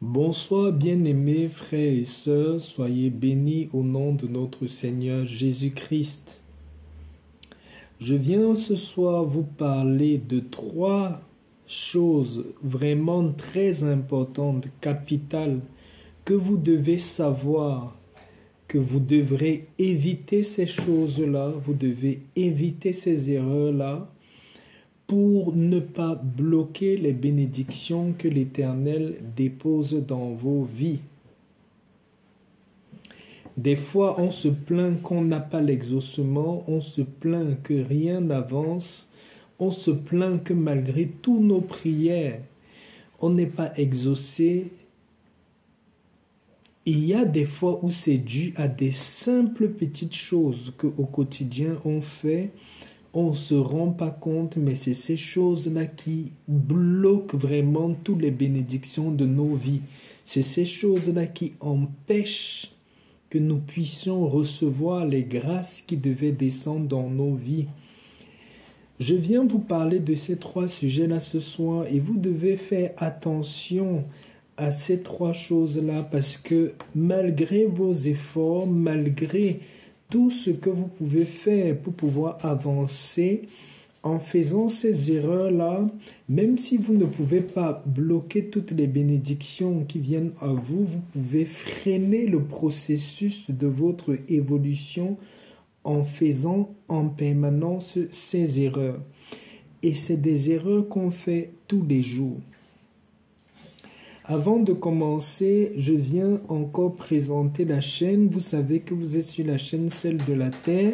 Bonsoir, bien-aimés frères et sœurs, soyez bénis au nom de notre Seigneur Jésus-Christ. Je viens ce soir vous parler de trois choses vraiment très importantes, capitales, que vous devez savoir, que vous devrez éviter ces choses-là, vous devez éviter ces erreurs-là, pour ne pas bloquer les bénédictions que l'Éternel dépose dans vos vies. Des fois, on se plaint qu'on n'a pas l'exaucement, on se plaint que rien n'avance, on se plaint que malgré toutes nos prières, on n'est pas exaucé. Il y a des fois où c'est dû à des simples petites choses qu'au quotidien on fait. On ne se rend pas compte, mais c'est ces choses-là qui bloquent vraiment toutes les bénédictions de nos vies. C'est ces choses-là qui empêchent que nous puissions recevoir les grâces qui devaient descendre dans nos vies. Je viens vous parler de ces trois sujets-là ce soir et vous devez faire attention à ces trois choses-là parce que malgré vos efforts, malgré tout ce que vous pouvez faire pour pouvoir avancer en faisant ces erreurs-là, même si vous ne pouvez pas bloquer toutes les bénédictions qui viennent à vous, vous pouvez freiner le processus de votre évolution en faisant en permanence ces erreurs. Et c'est des erreurs qu'on fait tous les jours. Avant de commencer, je viens encore présenter la chaîne. Vous savez que vous êtes sur la chaîne Celle de la Terre.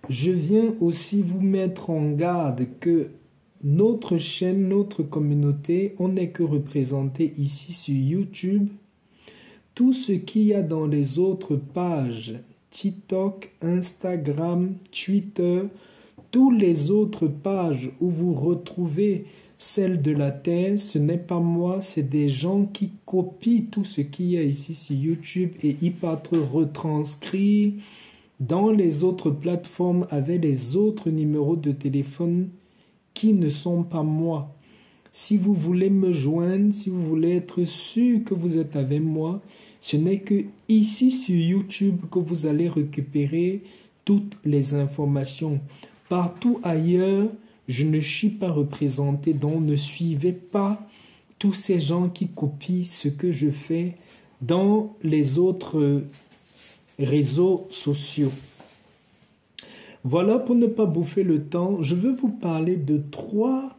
Je viens aussi vous mettre en garde que notre chaîne, notre communauté, on n'est que représenté ici sur YouTube. Tout ce qu'il y a dans les autres pages, TikTok, Instagram, Twitter, toutes les autres pages où vous retrouvez Celle de la Terre, ce n'est pas moi, c'est des gens qui copient tout ce qu'il y a ici sur YouTube et ils partent retranscrire dans les autres plateformes avec les autres numéros de téléphone qui ne sont pas moi. Si vous voulez me joindre, si vous voulez être sûr que vous êtes avec moi, ce n'est que ici sur YouTube que vous allez récupérer toutes les informations. Partout ailleurs, je ne suis pas représenté, donc ne suivez pas tous ces gens qui copient ce que je fais dans les autres réseaux sociaux. Voilà, pour ne pas bouffer le temps, je veux vous parler de trois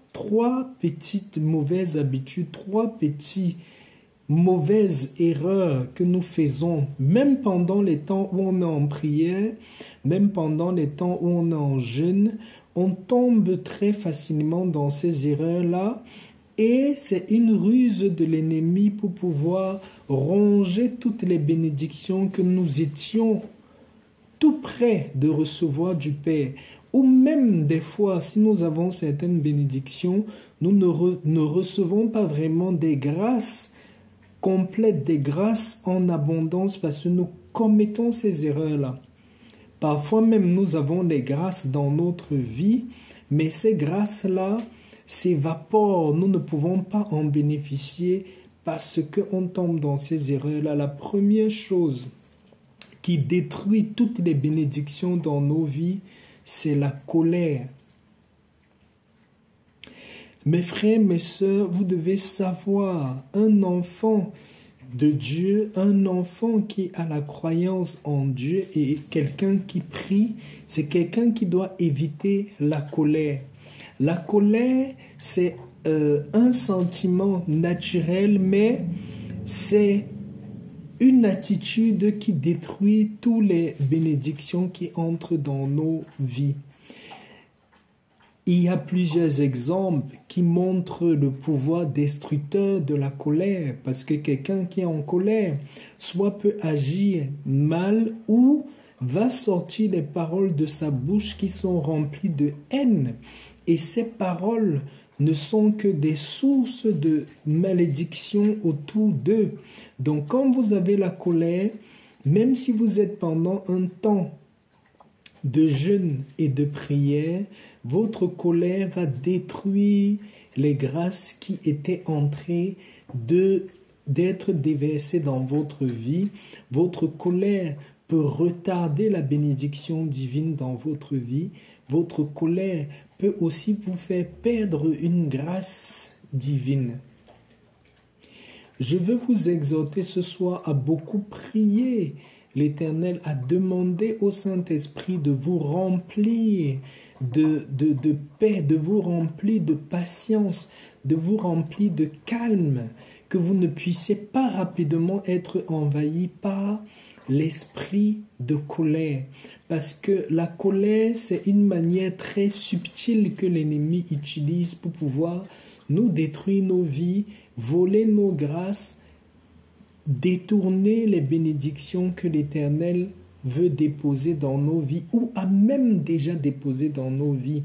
petites mauvaises habitudes, trois petites mauvaises erreurs que nous faisons, même pendant les temps où on est en prière, même pendant les temps où on est en jeûne. On tombe très facilement dans ces erreurs-là et c'est une ruse de l'ennemi pour pouvoir ronger toutes les bénédictions que nous étions tout près de recevoir du Père. Ou même des fois, si nous avons certaines bénédictions, nous ne recevons pas vraiment des grâces complètes, des grâces en abondance parce que nous commettons ces erreurs-là. Parfois même, nous avons des grâces dans notre vie, mais ces grâces-là s'évaporent. Nous ne pouvons pas en bénéficier parce qu'on tombe dans ces erreurs-là. La première chose qui détruit toutes les bénédictions dans nos vies, c'est la colère. Mes frères, mes sœurs, vous devez savoir, un enfant de Dieu, un enfant qui a la croyance en Dieu et quelqu'un qui prie, c'est quelqu'un qui doit éviter la colère. La colère, c'est un sentiment naturel, mais c'est une attitude qui détruit toutes les bénédictions qui entrent dans nos vies. Il y a plusieurs exemples qui montrent le pouvoir destructeur de la colère, parce que quelqu'un qui est en colère, soit peut agir mal ou va sortir les paroles de sa bouche qui sont remplies de haine. Et ces paroles ne sont que des sources de malédiction autour d'eux. Donc quand vous avez la colère, même si vous êtes pendant un temps de jeûne et de prière, Votre colère va détruire les grâces qui étaient en train d'être déversées dans votre vie. Votre colère peut retarder la bénédiction divine dans votre vie. Votre colère peut aussi vous faire perdre une grâce divine. Je veux vous exhorter ce soir à beaucoup prier l'Éternel, à demander au Saint-Esprit de vous remplir de paix, de vous remplir de patience, de vous remplir de calme, que vous ne puissiez pas rapidement être envahi par l'esprit de colère. Parce que la colère, c'est une manière très subtile que l'ennemi utilise pour pouvoir nous détruire nos vies, voler nos grâces, détourner les bénédictions que l'Éternel veut déposer dans nos vies ou a même déjà déposé dans nos vies.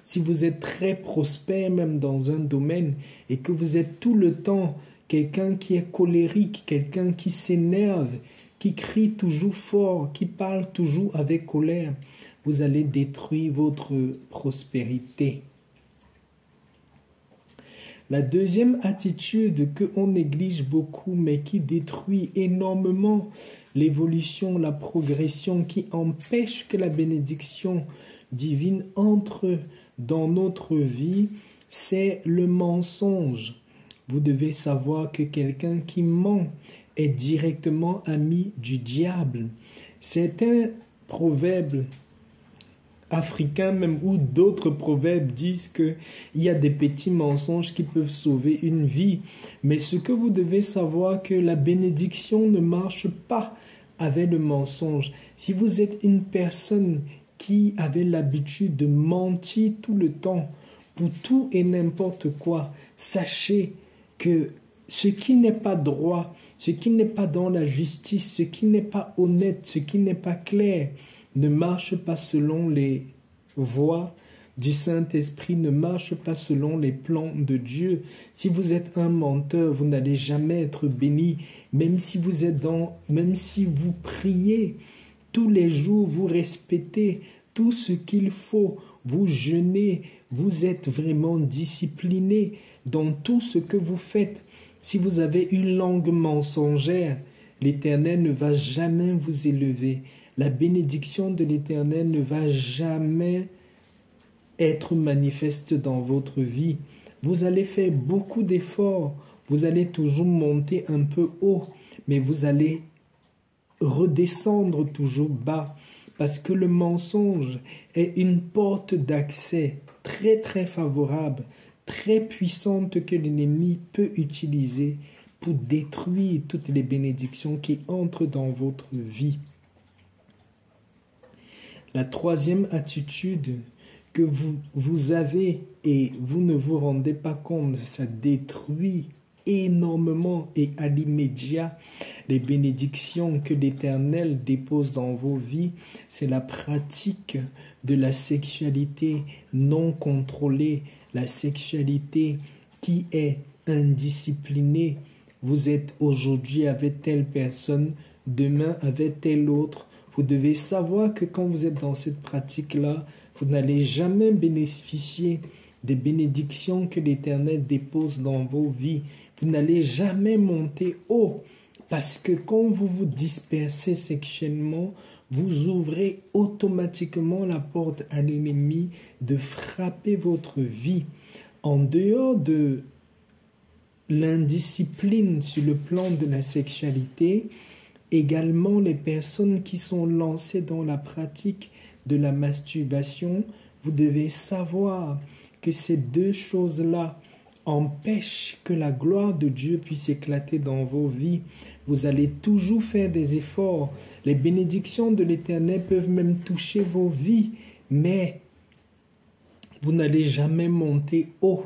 Si vous êtes très prospère même dans un domaine et que vous êtes tout le temps quelqu'un qui est colérique, quelqu'un qui s'énerve, qui crie toujours fort, qui parle toujours avec colère, vous allez détruire votre prospérité. La deuxième attitude qu'on néglige beaucoup, mais qui détruit énormément l'évolution, la progression, qui empêche que la bénédiction divine entre dans notre vie, c'est le mensonge. Vous devez savoir que quelqu'un qui ment est directement ami du diable. C'est un proverbe africains même ou d'autres proverbes disent qu'il y a des petits mensonges qui peuvent sauver une vie. Mais ce que vous devez savoir, que la bénédiction ne marche pas avec le mensonge. Si vous êtes une personne qui avait l'habitude de mentir tout le temps pour tout et n'importe quoi, sachez que ce qui n'est pas droit, ce qui n'est pas dans la justice, ce qui n'est pas honnête, ce qui n'est pas clair, ne marche pas selon les voies du Saint-Esprit, ne marche pas selon les plans de Dieu. Si vous êtes un menteur, vous n'allez jamais être béni. Même si vous priez tous les jours, vous respectez tout ce qu'il faut, vous jeûnez, vous êtes vraiment discipliné dans tout ce que vous faites. Si vous avez une langue mensongère, l'Éternel ne va jamais vous élever. La bénédiction de l'Éternel ne va jamais être manifeste dans votre vie. Vous allez faire beaucoup d'efforts, vous allez toujours monter un peu haut, mais vous allez redescendre toujours bas, parce que le mensonge est une porte d'accès très très favorable, très puissante que l'ennemi peut utiliser pour détruire toutes les bénédictions qui entrent dans votre vie. La troisième attitude que vous avez et vous ne vous rendez pas compte, ça détruit énormément et à l'immédiat les bénédictions que l'Éternel dépose dans vos vies, c'est la pratique de la sexualité non contrôlée, la sexualité qui est indisciplinée. Vous êtes aujourd'hui avec telle personne, demain avec telle autre. Vous devez savoir que quand vous êtes dans cette pratique-là, vous n'allez jamais bénéficier des bénédictions que l'Éternel dépose dans vos vies. Vous n'allez jamais monter haut parce que quand vous vous dispersez sexuellement, vous ouvrez automatiquement la porte à l'ennemi de frapper votre vie. En dehors de l'indiscipline sur le plan de la sexualité, également les personnes qui sont lancées dans la pratique de la masturbation, vous devez savoir que ces deux choses-là empêchent que la gloire de Dieu puisse éclater dans vos vies. Vous allez toujours faire des efforts. Les bénédictions de l'Éternel peuvent même toucher vos vies, mais vous n'allez jamais monter haut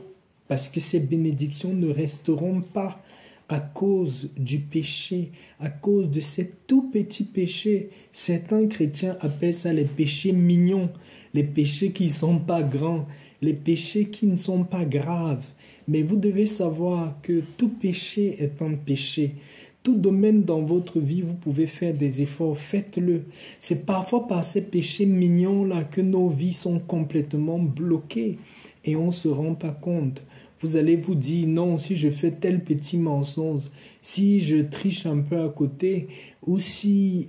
parce que ces bénédictions ne resteront pas à cause du péché, à cause de ces tout petits péchés. Certains chrétiens appellent ça les péchés mignons, les péchés qui ne sont pas grands, les péchés qui ne sont pas graves. Mais vous devez savoir que tout péché est un péché. Tout domaine dans votre vie, vous pouvez faire des efforts, faites-le. C'est parfois par ces péchés mignons-là que nos vies sont complètement bloquées et on ne se rend pas compte. Vous allez vous dire, non, si je fais tel petit mensonge, si je triche un peu à côté, ou si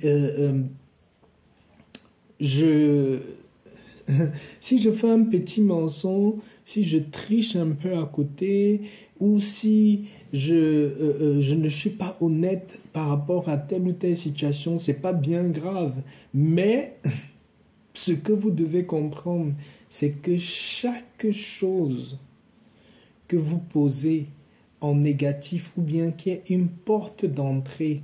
si je fais un petit mensonge, si je triche un peu à côté, ou si je ne suis pas honnête par rapport à telle ou telle situation, c'est pas bien grave. Mais ce que vous devez comprendre, c'est que chaque chose que vous posez en négatif ou bien qu'il y ait une porte d'entrée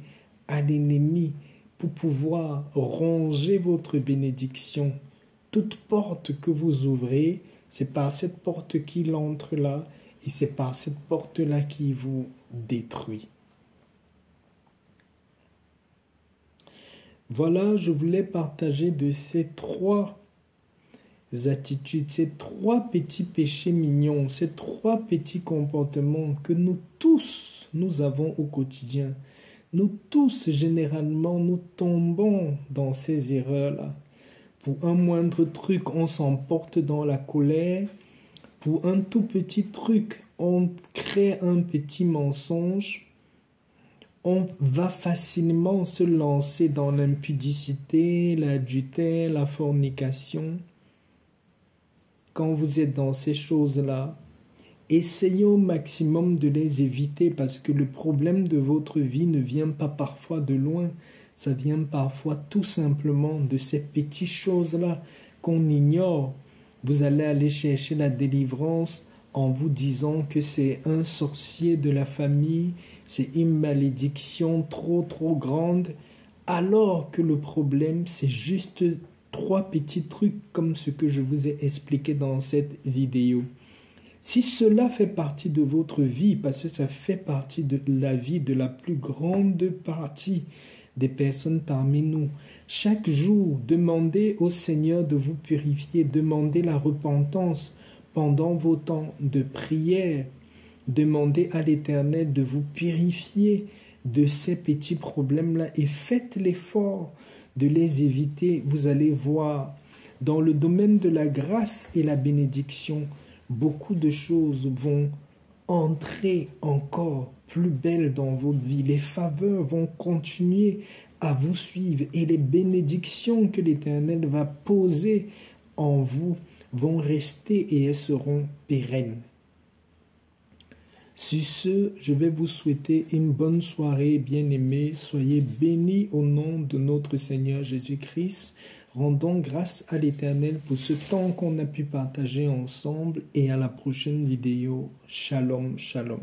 à l'ennemi pour pouvoir ronger votre bénédiction, toute porte que vous ouvrez, c'est par cette porte qu'il entre là et c'est par cette porte-là qui vous détruit. Voilà, je voulais partager de ces 3 attitudes, ces 3 petits péchés mignons, ces 3 petits comportements que nous tous, nous avons au quotidien. Nous tous, généralement, nous tombons dans ces erreurs-là. Pour un moindre truc, on s'emporte dans la colère. Pour un tout petit truc, on crée un petit mensonge. On va facilement se lancer dans l'impudicité, l'adultère, la fornication. Quand vous êtes dans ces choses-là, essayez au maximum de les éviter parce que le problème de votre vie ne vient pas parfois de loin. Ça vient parfois tout simplement de ces petites choses-là qu'on ignore. Vous allez aller chercher la délivrance en vous disant que c'est un sorcier de la famille, c'est une malédiction trop grande, alors que le problème c'est juste 3 petits trucs comme ce que je vous ai expliqué dans cette vidéo. Si cela fait partie de votre vie, parce que ça fait partie de la vie de la plus grande partie des personnes parmi nous, chaque jour, demandez au Seigneur de vous purifier, demandez la repentance pendant vos temps de prière, demandez à l'Éternel de vous purifier de ces petits problèmes-là et faites l'effort de les éviter. Vous allez voir, dans le domaine de la grâce et la bénédiction, beaucoup de choses vont entrer encore plus belles dans votre vie. Les faveurs vont continuer à vous suivre et les bénédictions que l'Éternel va poser en vous vont rester et elles seront pérennes. Sur ce, je vais vous souhaiter une bonne soirée, bien-aimés. Soyez bénis au nom de notre Seigneur Jésus-Christ. Rendons grâce à l'Éternel pour ce temps qu'on a pu partager ensemble et à la prochaine vidéo. Shalom, shalom.